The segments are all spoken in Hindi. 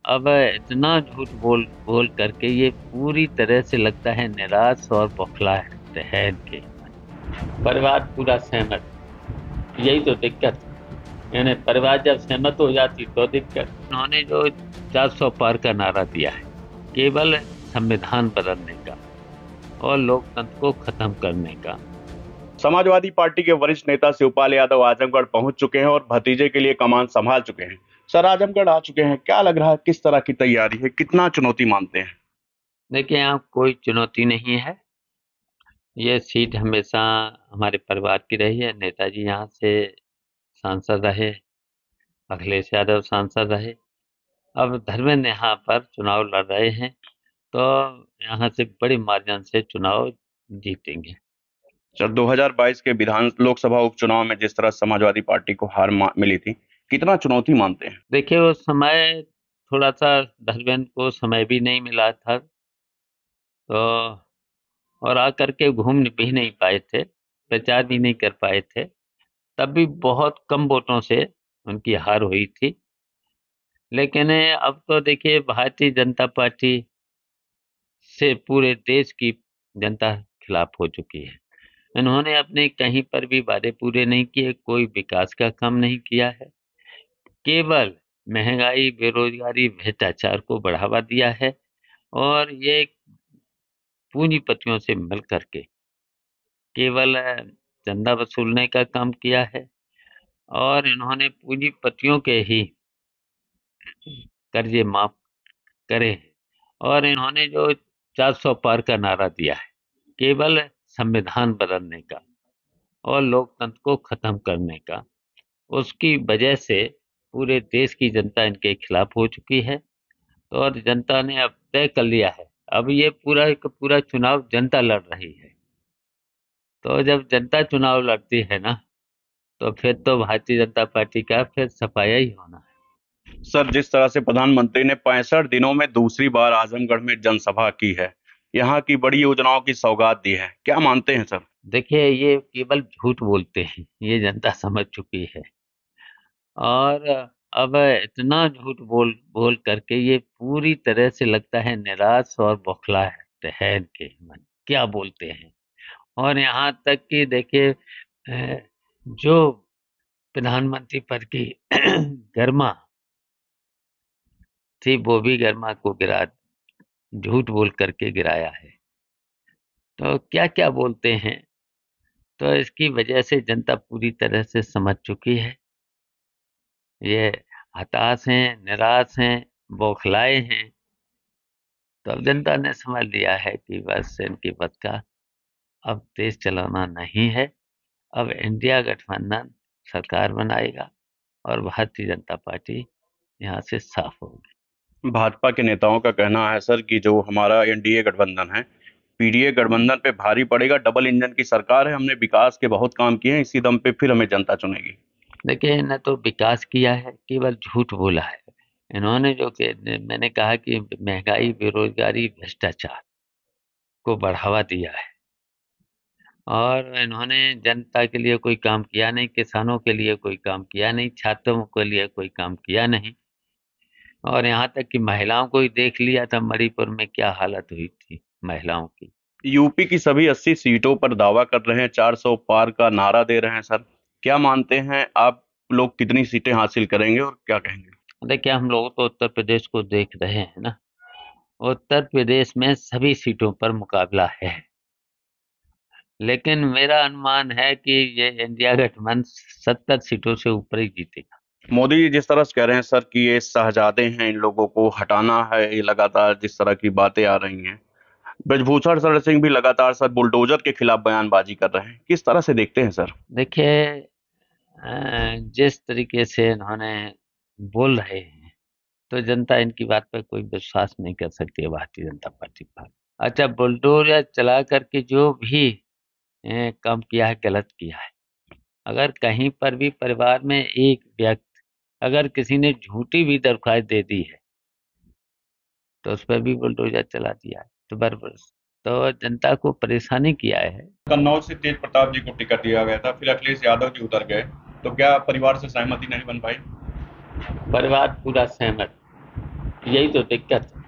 अब इतना झूठ बोल बोल करके ये पूरी तरह से लगता है निराश और बौखला है इनके परिवार पूरा सहमत। यही तो दिक्कत है। यानी परिवार जब सहमत हो जाती तो दिक्कत। उन्होंने जो 400 पार का नारा दिया है केवल संविधान बदलने का और लोकतंत्र को खत्म करने का। समाजवादी पार्टी के वरिष्ठ नेता शिवपाल यादव आजमगढ़ पहुंच चुके हैं और भतीजे के लिए कमान संभाल चुके हैं। सर, आजमगढ़ आ चुके हैं, क्या लग रहा है, किस तरह की तैयारी है, कितना चुनौती मानते हैं? देखिए यहाँ कोई चुनौती नहीं है। ये सीट हमेशा हमारे परिवार की रही है। नेताजी यहाँ से सांसद रहे, अखिलेश यादव सांसद रहे। अब धर्मेंद्र यहाँ पर चुनाव लड़ रहे हैं तो यहाँ से बड़ी मार्जिन से चुनाव जीतेंगे। सर, 2022 के विधान लोकसभा उपचुनाव में जिस तरह समाजवादी पार्टी को हार मिली थी, कितना चुनौती मानते हैं? देखिए उस समय थोड़ा सा धर्मेंद्र को समय भी नहीं मिला था तो और आकर के घूम भी नहीं पाए थे, प्रचार भी नहीं कर पाए थे। तब भी बहुत कम वोटों से उनकी हार हुई थी। लेकिन अब तो देखिए भारतीय जनता पार्टी से पूरे देश की जनता खिलाफ हो चुकी है। इन्होंने अपने कहीं पर भी वादे पूरे नहीं किए, कोई विकास का काम नहीं किया है। केवल महंगाई, बेरोजगारी, भ्रष्टाचार को बढ़ावा दिया है और ये पूंजीपतियों से मिल करके केवल चंदा वसूलने का काम किया है और इन्होंने पूंजीपतियों के ही कर्जे माफ करे हैं। और इन्होंने जो 400 पार का नारा दिया है केवल संविधान बदलने का और लोकतंत्र को खत्म करने का, उसकी वजह से पूरे देश की जनता इनके खिलाफ हो चुकी है। तो और जनता ने अब तय कर लिया है। अब ये पूरा का पूरा चुनाव जनता लड़ रही है। तो जब जनता चुनाव लड़ती है ना तो फिर तो भारतीय जनता पार्टी का फिर सफाया ही होना है। सर, जिस तरह से प्रधानमंत्री ने 65 दिनों में दूसरी बार आजमगढ़ में जनसभा की है, यहाँ की बड़ी योजनाओं की सौगात दी है, क्या मानते हैं सर? देखिए ये केवल झूठ बोलते हैं, ये जनता समझ चुकी है। और अब इतना झूठ बोल बोल करके ये पूरी तरह से लगता है निराश और बौखला है इनके मन क्या बोलते हैं। और यहाँ तक कि देखिए जो प्रधानमंत्री पद की गर्मा थी वो भी गर्मा को गिरा, झूठ बोल करके गिराया है। तो क्या क्या बोलते हैं। तो इसकी वजह से जनता पूरी तरह से समझ चुकी है। ये हताश हैं, निराश हैं, बौखलाए हैं। तो अब जनता ने समझ लिया है कि बस इनकी बस का अब देश चलाना नहीं है। अब इंडिया गठबंधन सरकार बनाएगा और भारतीय जनता पार्टी यहाँ से साफ होगी। भाजपा के नेताओं का कहना है सर कि जो हमारा एनडीए गठबंधन है, पीडीए गठबंधन पे भारी पड़ेगा। डबल इंजन की सरकार है, हमने विकास के बहुत काम किए हैं, इसी दम पे फिर हमें जनता चुनेगी। देखिए न तो विकास किया है, केवल झूठ बोला है। इन्होंने जो कि मैंने कहा कि महंगाई, बेरोजगारी, भ्रष्टाचार को बढ़ावा दिया है और इन्होंने जनता के लिए कोई काम किया नहीं, किसानों के लिए कोई काम किया नहीं, छात्रों के लिए कोई काम किया नहीं। और यहाँ तक कि महिलाओं को ही देख लिया था, मणिपुर में क्या हालत हुई थी महिलाओं की। यूपी की सभी 80 सीटों पर दावा कर रहे हैं, 400 पार का नारा दे रहे हैं सर। क्या मानते हैं आप लोग, कितनी सीटें हासिल करेंगे और क्या कहेंगे? देखिए हम लोग तो उत्तर प्रदेश को देख रहे हैं ना। उत्तर प्रदेश में सभी सीटों पर मुकाबला है। लेकिन मेरा अनुमान है कि ये इंडिया गठबंधन 70 सीटों से ऊपर ही जीतेगा। मोदी जी जिस तरह से कह रहे हैं सर कि ये शहजादे हैं, इन लोगों को हटाना है, ये लगातार जिस तरह की बातें आ रही हैं। ब्रजभूषण शरण सिंह भी लगातार सर बुलडोजर के खिलाफ बयानबाजी कर रहे हैं, किस तरह से देखते हैं सर? देखिए जिस तरीके से इन्होंने बोल रहे हैं तो जनता इनकी बात पर कोई विश्वास नहीं कर सकती है भारतीय जनता पार्टी पर। अच्छा बुलडोजर चला करके जो भी काम किया है गलत किया है। अगर कहीं पर भी परिवार में एक व्यक्ति अगर किसी ने झूठी भी दरख्वास्त दे दी है तो उस पर भी बुलडोजर चला दिया है। तो बरबर तो जनता को परेशानी किया है। कन्नौज से तेज प्रताप जी को टिकट दिया गया था, फिर अखिलेश यादव जी उतर गए, तो क्या परिवार से सहमति नहीं बन पाई? परिवार पूरा सहमत। यही तो दिक्कत है,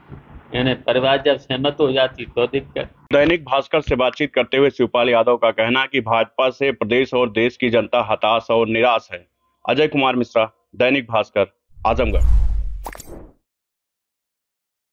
यानी परिवार जब सहमत हो जाती तो दिक्कत। दैनिक भास्कर से बातचीत करते हुए शिवपाल यादव का कहना है कि भाजपा से प्रदेश और देश की जनता हताश और निराश है। अजय कुमार मिश्रा, दैनिक भास्कर, आजमगढ़।